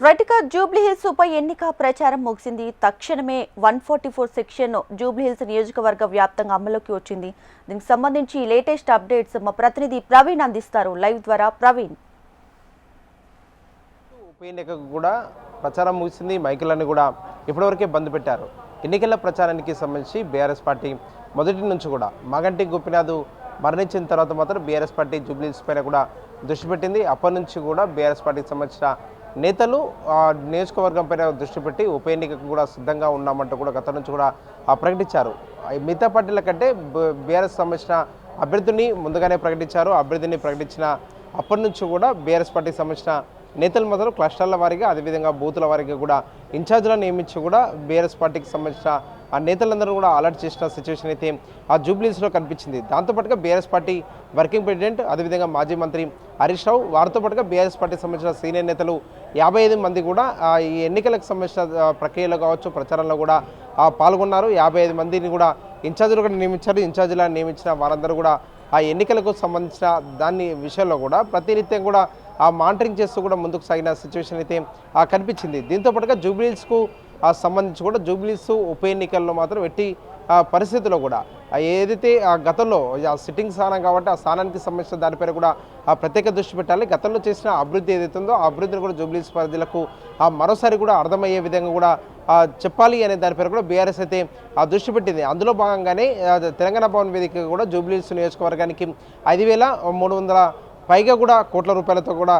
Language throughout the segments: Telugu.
రైట్గా జూబ్లీహిల్స్ ఉప ఎన్నిక ప్రచారం ముగిసింది. తక్షణమే 144 సెక్షన్ జూబ్లీహిల్స్ నియోజకవర్గ వ్యాప్తంగా అమలులోకి వచ్చింది. దీనికి సంబంధించి లేటెస్ట్ అప్డేట్స్ మా ప్రతినిధి ప్రవీణ్ అందిస్తారు. లైవ్ ద్వారా ప్రవీణ్. ఉప ఎన్నికకు కూడా ప్రచారం ముగిసింది. మైకులన్నీ కూడా ఇప్పటివరకే బంద్ పెట్టారు. ఎన్నికల ప్రచారానికి సంబంధించి బీఆర్ఎస్ పార్టీ మొదటి నుంచి కూడా మాగంటి గోపీనాథ్ మరణించిన తర్వాత మాత్రం బీఆర్ఎస్ పార్టీ జూబ్లీహిల్స్ పైన కూడా దృష్టి పెట్టింది. అప్పటి నుంచి కూడా బీఆర్ఎస్ పార్టీకి సంబంధించిన నేతలు నియోజకవర్గం పైన దృష్టి పెట్టి ఉప ఎన్నికకు కూడా సిద్ధంగా ఉన్నామంటూ కూడా గత నుంచి కూడా ప్రకటించారు. మిగతా పార్టీల కంటే బీఆర్ఎస్ సంబంధించిన అభ్యర్థిని ముందుగానే ప్రకటించారు. అభ్యర్థిని ప్రకటించిన అప్పటి నుంచి కూడా బీఆర్ఎస్ పార్టీకి సంబంధించిన నేతలు మాత్రం క్లస్టర్ల వారీగా అదేవిధంగా బూతుల వారీగా కూడా ఇన్ఛార్జ్లను నియమించి కూడా బీఆర్ఎస్ పార్టీకి సంబంధించిన ఆ నేతలందరూ కూడా అలర్ట్ చేసిన సిచ్యువేషన్ అయితే ఆ జూబ్లీహిల్స్లో కనిపించింది. దాంతోపాటుగా బీఆర్ఎస్ పార్టీ వర్కింగ్ ప్రెసిడెంట్ అదేవిధంగా మాజీ మంత్రి హరీష్ రావు వారితో పాటుగా బీఆర్ఎస్ పార్టీకి సంబంధించిన సీనియర్ నేతలు 55 మంది కూడా ఈ ఎన్నికలకు సంబంధించిన ప్రక్రియలో కావచ్చు ప్రచారంలో కూడా పాల్గొన్నారు. 55 మందిని కూడా ఇన్ఛార్జీలు కూడా నియమించారు. ఇన్ఛార్జీలను నియమించిన వారందరూ కూడా ఆ ఎన్నికలకు సంబంధించిన దాని విషయంలో కూడా ప్రతినిత్యం కూడా మానిటరింగ్ చేస్తూ కూడా ముందుకు సాగిన సిచ్యువేషన్ అయితే కనిపించింది. దీంతో పాటుగా జూబ్లీహిల్స్కు సంబంధించి కూడా జూబ్లీహిల్స్ ఉప ఎన్నికల్లో మాత్రం ఎట్టి పరిస్థితుల్లో కూడా ఏదైతే గతంలో సిట్టింగ్ స్థానం కాబట్టి ఆ స్థానానికి సంబంధించిన దానిపైన కూడా ప్రత్యేక దృష్టి పెట్టాలి. గతంలో చేసిన అభివృద్ధి ఏదైతే ఉందో ఆ అభివృద్ధిని కూడా జూబ్లీహిల్స్ ప్రజలకు మరోసారి కూడా అర్థమయ్యే విధంగా కూడా చెప్పాలి అనే దానిపైన కూడా బీఆర్ఎస్ అయితే దృష్టి పెట్టింది. అందులో భాగంగానే తెలంగాణ భవన్ వేదిక కూడా జూబ్లీహిల్స్ నియోజకవర్గానికి 5,300 పైగా కూడా కోట్ల రూపాయలతో కూడా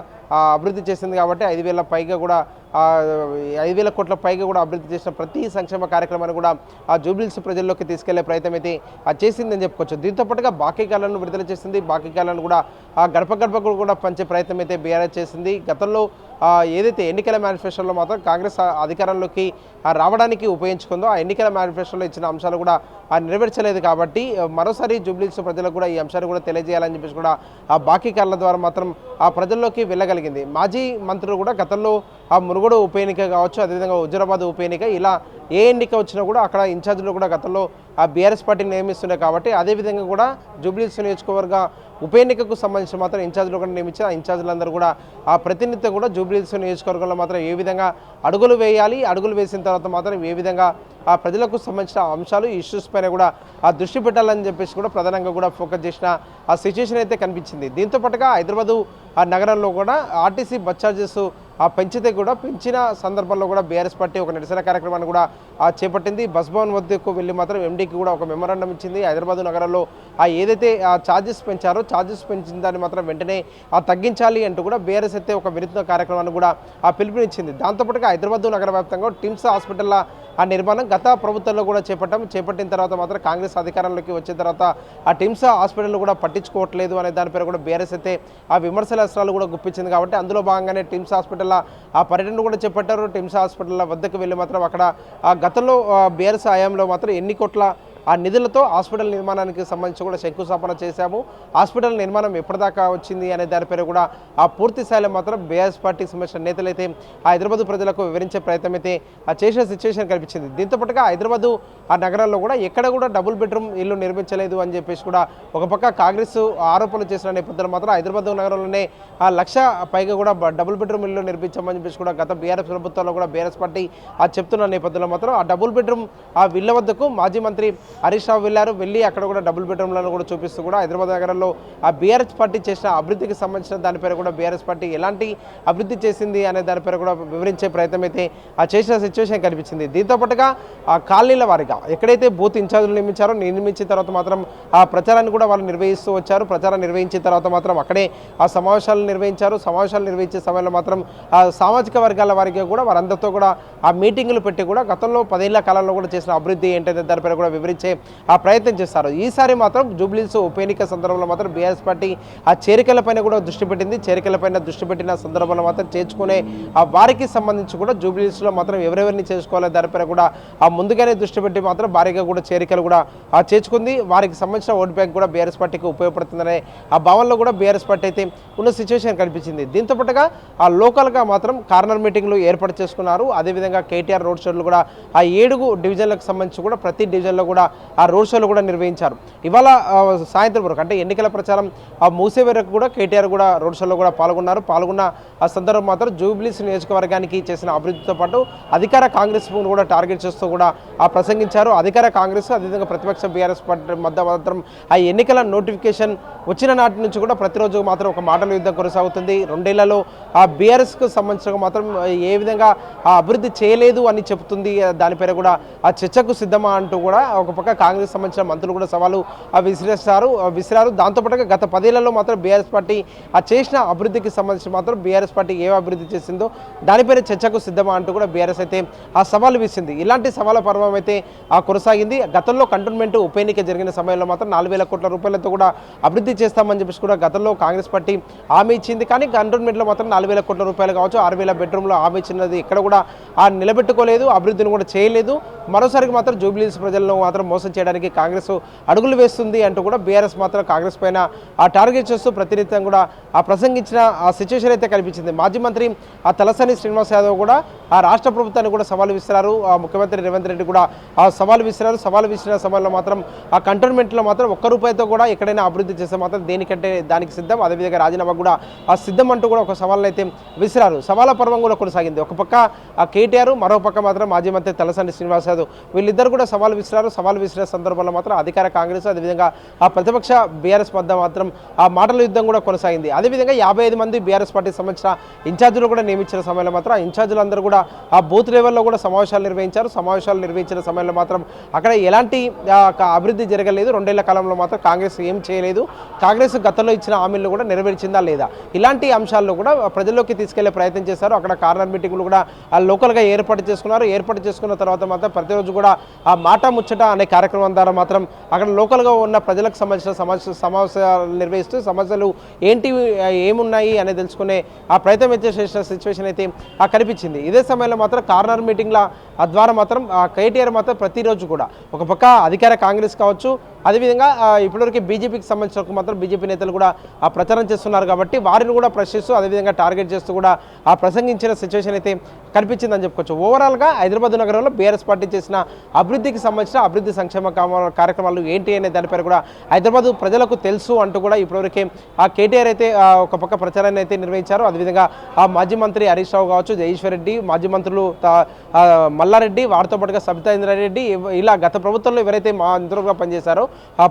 అభివృద్ధి చేసింది. కాబట్టి 5,000 పైగా కూడా 5,000 కోట్ల పైగా కూడా అభివృద్ధి చేసిన ప్రతి సంక్షేమ కార్యక్రమాన్ని కూడా ఆ జూబ్లీహిల్స్ ప్రజల్లోకి తీసుకెళ్లే ప్రయత్నం అయితే చేసిందని చెప్పుకోవచ్చు. దీంతో పాటుగా బాకీ కాలను విడుదల చేసింది. బాకీ కాలను కూడా గడప గడపకు కూడా పంచే ప్రయత్నం అయితే బీఆర్ఎస్ చేసింది. గతంలో ఏదైతే ఎన్నికల మేనిఫెస్టోలో మాత్రం కాంగ్రెస్ అధికారంలోకి రావడానికి ఉపయోగించుకుందో ఆ ఎన్నికల మేనిఫెస్టోలో ఇచ్చిన అంశాలు కూడా నెరవేర్చలేదు. కాబట్టి మరోసారి జూబ్లీహిల్స్ ప్రజలకు కూడా ఈ అంశాన్ని కూడా తెలియజేయాలని చెప్పేసి కూడా ఆ బాకీ కాల ద్వారా మాత్రం ఆ ప్రజల్లోకి వెళ్ళగలిగింది. మాజీ మంత్రులు కూడా గతంలో ఆ మునుగోడు ఉప ఎన్నిక కావచ్చు అదేవిధంగా హుజూరాబాద్ ఉప ఎన్నిక ఇలా ఏ ఎన్నిక వచ్చినా కూడా అక్కడ ఇన్ఛార్జీలు కూడా గతంలో ఆ బీఆర్ఎస్ పార్టీని నియమిస్తున్నాయి. కాబట్టి అదేవిధంగా కూడా జూబ్లీహిల్స్ నియోజకవర్గ ఉప ఎన్నికకు సంబంధించి మాత్రం ఇన్ఛార్జీలు కూడా నియమించి ఆ ఇన్ఛార్జీలందరూ కూడా ఆ ప్రతినిత్యం కూడా జూబ్లీహిల్స్ నియోజకవర్గంలో మాత్రం ఏ విధంగా అడుగులు వేయాలి, అడుగులు వేసిన తర్వాత మాత్రం ఏ విధంగా ఆ ప్రజలకు సంబంధించిన అంశాలు ఇష్యూస్ పైన కూడా ఆ దృష్టి పెట్టాలని చెప్పేసి కూడా ప్రధానంగా కూడా ఫోకస్ చేసిన ఆ సిచ్యువేషన్ అయితే కనిపించింది. దీంతో పాటుగా హైదరాబాదు ఆ నగరంలో కూడా ఆర్టీసీ బస్ ఛార్జెస్ పెంచితే కూడా పెంచిన సందర్భంలో కూడా బీఆర్ఎస్ పార్టీ ఒక నిరసన కార్యక్రమాన్ని కూడా చేపట్టింది. బస్ భవన్ వద్దకు వెళ్ళి మాత్రం ఎండీకి కూడా ఒక మెమరాండం ఇచ్చింది. హైదరాబాద్ నగరంలో ఏదైతే ఛార్జెస్ పెంచారో ఛార్జెస్ పెంచిన దాన్ని మాత్రం వెంటనే తగ్గించాలి అంటూ కూడా బీఆర్ఎస్ అయితే ఒక వినూత్న కార్యక్రమాన్ని కూడా పిలుపునిచ్చింది. దాంతోపాటుగా హైదరాబాద్ నగర వ్యాప్తంగా టిమ్స్ హాస్పిటల్ ఆ నిర్మాణం గత ప్రభుత్వంలో కూడా చేపట్టిన తర్వాత మాత్రం కాంగ్రెస్ అధికారంలోకి వచ్చిన తర్వాత ఆ టిమ్స్ హాస్పిటల్ కూడా పట్టించుకోవట్లేదు అనే దానిపై కూడా బీఆర్ఎస్ అయితే ఆ విమర్శల అస్త్రాలు కూడా గుప్పించింది. కాబట్టి అందులో భాగంగానే టిమ్స్ హాస్పిటల్ ఆ పర్యటన కూడా చేపట్టారు. టిమ్స్ హాస్పిటల్ వద్దకు వెళ్ళి మాత్రం అక్కడ గతంలో బీఆర్ఎస్ హయాంలో మాత్రం ఎన్ని కోట్ల ఆ నిధులతో హాస్పిటల్ నిర్మాణానికి సంబంధించి కూడా శంకుస్థాపన చేశాము, హాస్పిటల్ నిర్మాణం ఎప్పటిదాకా వచ్చింది అనే దానిపై కూడా ఆ పూర్తి స్థాయిలో మాత్రం బీఆర్ఎస్ పార్టీకి సంబంధించిన నేతలైతే ఆ హైదరాబాద్ ప్రజలకు వివరించే ప్రయత్నం అయితే చేసిన సిచ్యువేషన్ కనిపించింది. దీంతో పాటుగా హైదరాబాదు ఆ నగరంలో కూడా ఎక్కడ కూడా డబుల్ బెడ్రూమ్ ఇల్లు నిర్మించలేదు అని చెప్పేసి కూడా ఒక పక్క కాంగ్రెస్ ఆరోపణలు చేసిన నేపథ్యంలో మాత్రం హైదరాబాద్ నగరంలోనే 1,00,000 పైగా కూడా డబుల్ బెడ్రూమ్ ఇల్లు నిర్మించామని చెప్పేసి కూడా గత బీఆర్ఎస్ ప్రభుత్వంలో కూడా బీఆర్ఎస్ పార్టీ చెప్తున్న నేపథ్యంలో మాత్రం ఆ డబుల్ బెడ్రూమ్ ఆ ఇళ్ల వద్దకు మాజీ మంత్రి హరీష్ రావు వెళ్ళి అక్కడ కూడా డబుల్ బెడ్రూమ్లను కూడా చూపిస్తూ కూడా హైదరాబాద్ నగరంలో ఆ బీఆర్ఎస్ పార్టీ చేసిన అభివృద్ధికి సంబంధించిన దానిపై కూడా బీఆర్ఎస్ పార్టీ ఎలాంటి అభివృద్ధి చేసింది అనే దానిపై కూడా వివరించే ప్రయత్నం అయితే చేసిన సిచ్యువేషన్ కనిపించింది. దీంతో పాటుగా ఆ కాలనీల వారిగా ఎక్కడైతే బూత్ ఇన్ఛార్జీలు నిర్మించిన తర్వాత మాత్రం ఆ ప్రచారాన్ని కూడా వాళ్ళు నిర్వహిస్తూ వచ్చారు. ప్రచారం నిర్వహించిన తర్వాత మాత్రం అక్కడే ఆ సమావేశాలు నిర్వహించారు. సమావేశాలు నిర్వహించే సమయంలో మాత్రం ఆ సామాజిక వర్గాల వారికి కూడా వారందరితో కూడా ఆ మీటింగులు పెట్టి కూడా గతంలో 10 ఏళ్ల కాలంలో కూడా చేసిన అభివృద్ధి ఏంటంటే దానిపై కూడా వివరించే ఆ ప్రయత్నం చేస్తారు. ఈసారి మాత్రం జూబ్లీహిల్స్ ఉప ఎన్నిక సందర్భంలో మాత్రం బీఆర్ఎస్ పార్టీ ఆ చేరికలపైన కూడా దృష్టి పెట్టింది. చేరికలపైన దృష్టి పెట్టిన సందర్భంలో మాత్రం చేర్చుకునే ఆ వారికి సంబంధించి కూడా జూబ్లీహిల్స్లో మాత్రం ఎవరెవరిని చేసుకోవాలో దానిపైన కూడా ఆ ముందుగానే దృష్టి పెట్టి మాత్రం భారీగా కూడా చేరికలు కూడా చేర్చుకుంది. వారికి సంబంధించిన ఓట్ బ్యాంక్ కూడా బీఆర్ఎస్ పార్టీకి ఉపయోగపడుతుందనే ఆ భావనలో కూడా బీఆర్ఎస్ పార్టీ అయితే ఉన్న సిచ్యువేషన్ కనిపించింది. దీంతో పాటుగా ఆ లోకల్గా మాత్రం కార్నర్ మీటింగ్లు ఏర్పాటు చేసుకున్నారు. అదేవిధంగా కేటీఆర్ రోడ్ షోలు కూడా ఆ 7 డివిజన్లకు సంబంధించి కూడా ప్రతి డివిజన్లో కూడా ఆ రోడ్ షోలు కూడా నిర్వహించారు. ఇవాళ సాయంత్రం వరకు అంటే ఎన్నికల ప్రచారం మూసే వరకు కూడా కేటీఆర్ కూడా రోడ్ షోలో కూడా పాల్గొన్న ఆ సందర్భం మాత్రం జూబ్లీస్ నియోజకవర్గానికి చేసిన అభివృద్ధితో పాటు అధికార కాంగ్రెస్ కూడా టార్గెట్ చేస్తూ కూడా ప్రసంగించారు. అధికార కాంగ్రెస్ అదేవిధంగా ప్రతిపక్ష బీఆర్ఎస్ పార్టీ మధ్య మాత్రం ఆ ఎన్నికల నోటిఫికేషన్ వచ్చిన నాటి నుంచి కూడా ప్రతిరోజు మాత్రం ఒక మాటల యుద్ధం కొనసాగుతుంది. 2 ఏళ్లలో ఆ బీఆర్ఎస్కు సంబంధించిన మాత్రం ఏ విధంగా ఆ అభివృద్ధి చేయలేదు అని చెబుతుంది. దానిపైన కూడా ఆ చర్చకు సిద్ధమా అంటూ కూడా ఒక పక్క కాంగ్రెస్ సంబంధించిన మంత్రులు కూడా సవాలు విసిరారు. దాంతోపాటుగా గత 10 ఏళ్లలో మాత్రం బీఆర్ఎస్ పార్టీ ఆ చేసిన అభివృద్ధికి సంబంధించి మాత్రం బీఆర్ఎస్ పార్టీ ఏ అభివృద్ధి చేసిందో దానిపైన చర్చకు సిద్ధమా అంటూ కూడా బీఆర్ఎస్ అయితే ఆ సవాలు విసింది. ఇలాంటి సవాల పర్వం అయితే కొనసాగింది. గతంలో కంటోన్మెంట్ ఉప ఎన్నిక జరిగిన సమయంలో మాత్రం 4,000 కోట్ల రూపాయలతో కూడా అభివృద్ధి చేస్తామని చెప్పేసి కూడా గతంలో కాంగ్రెస్ పార్టీ హామీ ఇచ్చింది. కానీ కంటోన్మెంట్లో మాత్రం 4,000 కోట్ల రూపాయలు కావచ్చు, 6,000 బెడ్రూమ్లో హామీ ఇచ్చినది ఎక్కడ కూడా నిలబెట్టుకోలేదు, అభివృద్ధిని కూడా చేయలేదు. మరోసారికి మాత్రం జూబ్లీహిల్స్ ప్రజలను మాత్రం మోసం చేయడానికి కాంగ్రెస్ అడుగులు వేస్తుంది అంటూ కూడా బీఆర్ఎస్ మాత్రం కాంగ్రెస్ పైన టార్గెట్ చేస్తూ ప్రతినిత్యం కూడా ప్రసంగించిన సిచ్యువేషన్ అయితే కనిపించింది. మాజీ మంత్రి తలసాని శ్రీనివాస్ యాదవ్ కూడా రాష్ట్ర ప్రభుత్వాన్ని కూడా సవాలు విసిరారు. ముఖ్యమంత్రి రేవంత్ రెడ్డి కూడా సవాలు విసిరారు. సవాలు విసిరిన సమయంలో మాత్రం కంటోన్మెంట్లో మాత్రం 1 రూపాయితో కూడా ఎక్కడైనా అభివృద్ధి చేస్తే మాత్రం దేనికంటే దానికి సిద్ధం, అదేవిధంగా రాజీనామా కూడా సిద్ధం అంటూ కూడా ఒక సవాళ్ళని అయితే విసిరారు. సవాల పర్వం కూడా కొనసాగింది. ఒక పక్క కేటీఆర్, మరో పక్క మాత్రం మాజీ మంత్రి తలసాని శ్రీనివాస్ యాదవ్ వీళ్ళిద్దరు కూడా సవాలు విసిరారు. సవాలు విసిరే సందర్భంలో మాత్రం అధికార కాంగ్రెస్ అదేవిధంగా ప్రతిపక్ష బీఆర్ఎస్ మధ్య మాత్రం మాటల యుద్ధం కూడా కొనసాగింది. అదేవిధంగా 55 మంది బీఆర్ఎస్ పార్టీకి సంబంధించిన ఇన్ఛార్జీలు కూడా నియమించిన సమయంలో మాత్రం ఆ ఇన్ఛార్జీలందరూ కూడా బూత్ లెవెల్లో కూడా సమావేశాలు నిర్వహించిన సమయంలో మాత్రం అక్కడ ఎలాంటి అభివృద్ధి జరగలేదు. 2 ఏళ్ల కాలంలో మాత్రం కాంగ్రెస్ ఏం చేయలేదు. కాంగ్రెస్ గతంలో ఇచ్చిన హామీలను కూడా నెరవేర్చిందా లేదా, ఇలాంటి అంశాల్లో కూడా ప్రజల్లోకి తీసుకెళ్లే ప్రయత్నం చేశారు. అక్కడ కార్నర్ మీటింగ్లు కూడా లోకల్గా ఏర్పాటు చేసుకున్న తర్వాత మాత్రం ప్రతిరోజు కూడా ఆ మాట ముచ్చట అనే కార్యక్రమం ద్వారా మాత్రం అక్కడ లోకల్గా ఉన్న ప్రజలకు సంబంధించిన సమావేశాలు నిర్వహిస్తూ సమస్యలు ఏమున్నాయి అనేది తెలుసుకునే ప్రయత్నం అయితే చేసిన సిచ్యువేషన్ అయితే కనిపించింది. ఇదే సమయంలో మాత్రం కార్నర్ మీటింగ్ల ద్వారా మాత్రం కేటీఆర్ మాత్రం ప్రతిరోజు కూడా ఒక పక్క అధికార కాంగ్రెస్ కావచ్చు, అదేవిధంగా ఇప్పటివరకు బీజేపీకి సంబంధించిన మాత్రం బీజేపీ నేతలు కూడా ప్రచారం చేస్తున్నారు కాబట్టి వారిని కూడా ప్రశ్నిస్తూ అదేవిధంగా టార్గెట్ చేస్తూ కూడా ప్రసంగించిన సిచ్యువేషన్ అయితే కనిపించిందని చెప్పుకోవచ్చు. ఓవరాల్గా హైదరాబాద్ నగరంలో బీఆర్ఎస్ పార్టీ చేసిన అభివృద్ధికి సంబంధించిన అభివృద్ధి సంక్షేమ కార్యక్రమాలు ఏంటి అనే దానిపై కూడా హైదరాబాద్ ప్రజలకు తెలుసు అంటూ కూడా ఇప్పటివరకే కేటీఆర్ అయితే ఒక పక్క ప్రచారాన్ని అయితే నిర్వహించారు. అదేవిధంగా మాజీ మంత్రి హరీష్ రావు కావచ్చు, జయేశ్వర్ రెడ్డి, మాజీ మంత్రులు మల్లారెడ్డి, వారితో పాటుగా సబితా ఇంద్రారెడ్డి, ఇలా గత ప్రభుత్వంలో ఎవరైతే మంత్రులుగా పనిచేశారో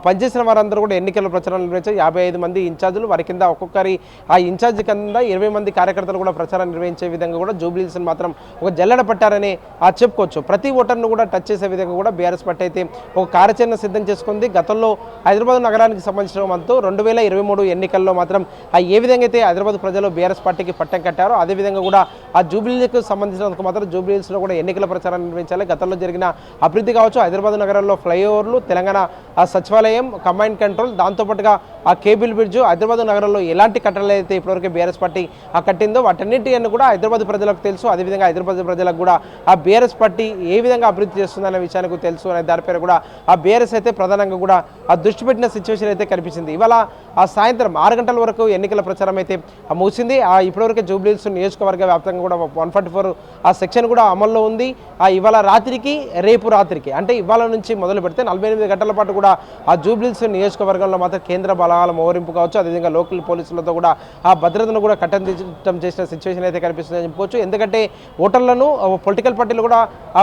పనిచేసిన వారందరూ కూడా ఎన్నికల ప్రచారం నిర్వహించారు. 55 మంది ఇన్ఛార్జీలు, వారి కింద ఒక్కొక్కరి ఆ ఇన్ఛార్జి కింద 20 మంది కార్యకర్తలు కూడా ప్రచారం నిర్వహించే విధంగా కూడా జూబ్లీహిల్స్ మాత్రం ఒక జల్లెడ పట్టారని చెప్పుకోవచ్చు. ప్రతి ఓటర్ను కూడా టచ్ చేసే విధంగా కూడా బీఆర్ఎస్ పార్టీ అయితే ఒక కార్యాచరణ సిద్ధం చేసుకుంది. గతంలో హైదరాబాద్ నగరానికి సంబంధించిన మనతో 2023 ఎన్నికల్లో మాత్రం ఏ విధంగా అయితే హైదరాబాద్ ప్రజలు బీఆర్ఎస్ పార్టీకి పట్టం కట్టారో అదేవిధంగా కూడా ఆ జూబ్లీహిల్స్కి సంబంధించినందుకు మాత్రం జూబ్లీహిల్స్లో కూడా ఎన్నికల ప్రచారం నిర్వహించాలి. గతంలో జరిగిన అభివృద్ధి కావచ్చు, హైదరాబాద్ నగరంలో ఫ్లైఓవర్లు, తెలంగాణ సచివాలయం, కమాండ్ కంట్రోల్, దాంతోపాటుగా ఆ కేబుల్ బ్రిడ్జ్, హైదరాబాద్ నగరంలో ఎలాంటి కట్టడాలు అయితే ఇప్పటివరకు బీఆర్ఎస్ పార్టీ కట్టిందో వాటన్నింటిని కూడా హైదరాబాద్ ప్రజలకు తెలుసు. అదేవిధంగా హైదరాబాద్ ప్రజలకు కూడా ఆ బీఆర్ఎస్ పార్టీ ఏ విధంగా అభివృద్ధి చేస్తుందనే విషయానికి తెలుసు అనే దానిపైన కూడా ఆ బీఆర్ఎస్ అయితే ప్రధానంగా కూడా దృష్టి పెట్టిన సిచ్యువేషన్ అయితే కనిపించింది. ఇవాళ సాయంత్రం 6 గంటల వరకు ఎన్నికల ప్రచారం అయితే ముగిసింది. ఇప్పటివరకు జూబ్లీహిల్స్ నియోజకవర్గ వ్యాప్తంగా కూడా 144 సెక్షన్ కూడా అమల్లో ఉంది. ఇవాళ రాత్రికి రేపు రాత్రికి అంటే ఇవాళ నుంచి మొదలు పెడితే 48 గంటల పాటు కూడా ఆ జూబ్లీహిల్స్ నియోజకవర్గంలో మాత్రం కేంద్ర బలగాల మోహరింపు కావచ్చు, అదేవిధంగా లోకల్ పోలీసులతో కూడా ఆ భద్రతను కూడా కట్టదిట్టం చేసిన సిచ్యువేషన్ అయితే కనిపిస్తుందని చెప్పుకోవచ్చు. ఎందుకంటే ఓటర్లను పొలిటికల్ పార్టీలు కూడా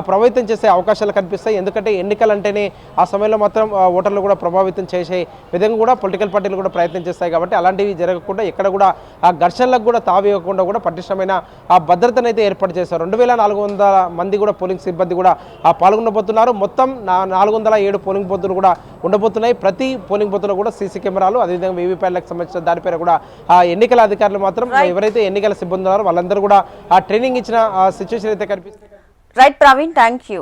ప్రభావితం చేసే అవకాశాలు కనిపిస్తాయి. ఎందుకంటే ఎన్నికలంటేనే ఆ సమయంలో మాత్రం ఓటర్లు కూడా ప్రభావితం చేసే విధంగా కూడా పొలిటికల్ పార్టీలు కూడా ప్రయత్నం చేస్తాయి. కాబట్టి అలాంటివి జరగకుండా ఎక్కడ కూడా ఆ ఘర్షణలకు కూడా తావివ్వకుండా కూడా పటిష్టమైన ఆ భద్రతను అయితే ఏర్పాటు చేశారు. 2400 మంది కూడా పోలింగ్ సిబ్బంది కూడా పాల్గొనబోతున్నారు. మొత్తం 407 పోలింగ్ బూతులు కూడా ఉండబోతున్నాయి. ప్రతి పోలింగ్ బూత్లో కూడా సీసీ కెమెరాలు, అదేవిధంగా వీవీప్యాట్లకు సంబంధించిన దానిపైన కూడా ఆ ఎన్నికల అధికారులు మాత్రం ఎవరైతే ఎన్నికల సిబ్బంది ఉన్నారో వాళ్ళందరూ కూడా ఆ ట్రైనింగ్ ఇచ్చిన సిచ్యువేషన్ అయితే కనిపిస్తుంది. Right Praveen, thank you.